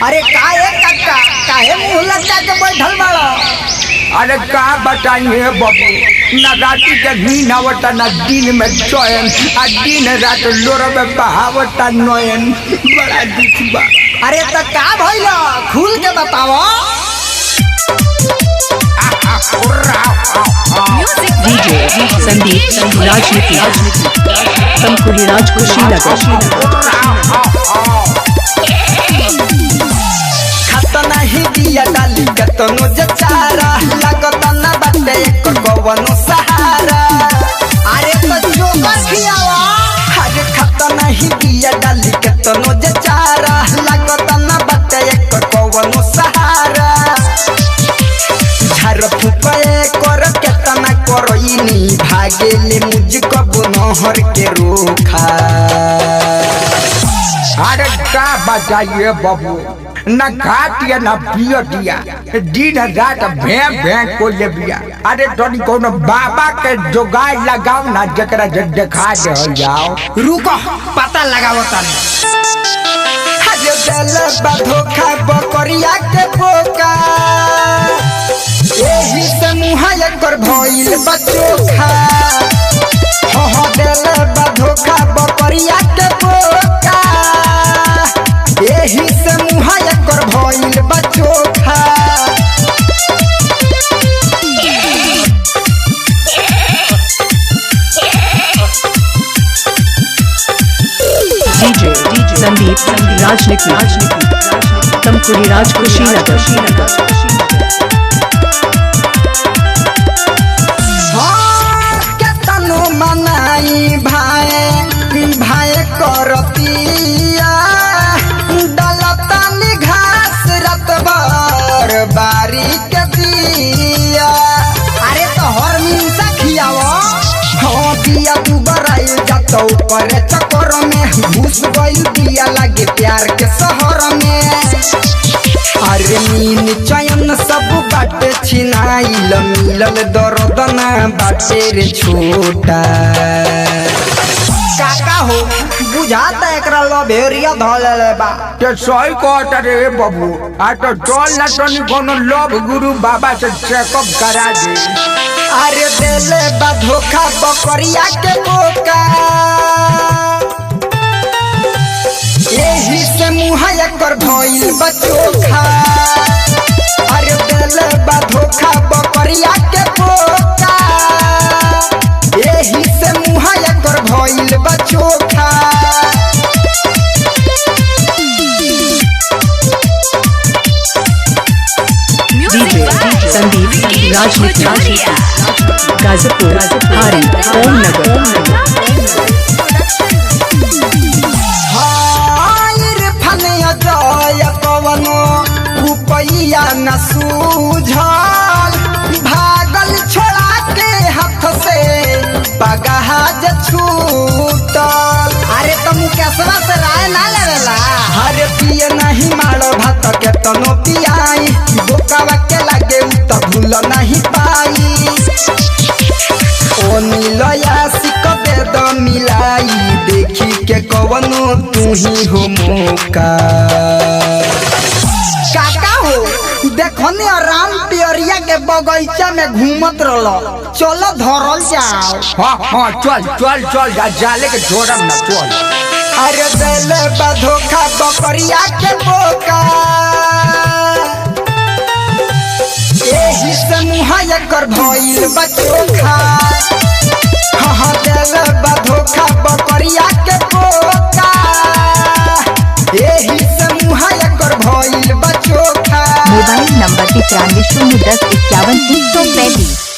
अरे काका काहे मुंह लटका के बैठल बाड़ा? अरे का बताइए बाबू, न राती के नींद आवता न दिन में चैन, आ दिन रात लोर में बहावता नयन। बड़ा दुख बा। अरे तो का भइल खुल के बताओ। डीजे संदीप राजनीति संकुली राज खतना ही दिया डाली कतनो जचारा लगता न बाटे एक कवनो सहारा। अरे तो जोकर खियावा। अरे खतना ही दिया डाली कतनो जचारा लगता न बाटे एक कवनो सहारा। झार फुपए कर केतना करइनी भागेले मुझको बनहर के रोखा। अरे का बताइए बाबू, न खातिया न पियो दिया, दिन रात भैं को ले बिया। अरे तोनी कोनो बाबा के जोगाड़ लगाओ ना जकरा देखा दे जाओ। रुको पता लगाओ तनी। अरे दिल धोखा बकरिया के बोका, एही से मुहा एकर भइल बचोखा। हो दिल धोखा बकरिया के बोका, एही से मुहा एकर भइल बचोखा। डीजे संदीप राजनीति संकुली राज केतनो मनाई भाई करतिया, डलतानी घास रत भर बारी के दिया। अरे तो हर मिंसा खियावा। हाँ दिया तू बराई जातो ऊपर चक्कर में घुस गई दिया लागे प्यार के शहर में। अरे नीन चयन सब बाटे छिनाइल, मिलल दर्द ना बाटे रे छोटा। काका हो बुझाता एकरा लभेरिया धले बा। ते सही कहता रे बाबू। आ तो चल ना तनी कोनो लव गुरु बाबा से चेकअप करा दे। अरे दिले बा धोखा बकरिया के बोका, एही से मुहा एकर भइल बचोखा। अरे दिले बा धोखा बकरिया के बोका, एही से मुहा एकर भइल बचोखा। डीजे संदीप राजनीति गाजीपुर हारी ओम नगर। कवनो रुपैया न सूझल, भागल छोड़ा के हाथ से बगहाज छूटल। अरे तुम कैसवा से राय ना लेवेला। अरे पिए नहीं मारो भात के तनो पियाई, बोकावा के लागे तो भूल नहीं पाई। ओ नीलया सिक बेद मिलाई, देखी के कवनो तू ही हो मौका। काका हो देखनी राम पियरिया के बगीचा में घूमत रहलो, चलो धरल जाओ। हाँ चल जाले के छोड़म ना चल। अरे दिल बा धोखा बकरिया के बोका, एही से मुहा एकर भइल बचोखा। हाँ दिल बा धोखा बकरिया के बोका, एही से मुहा एकर भइल बचोखा। Mobile number 93 010 51 335।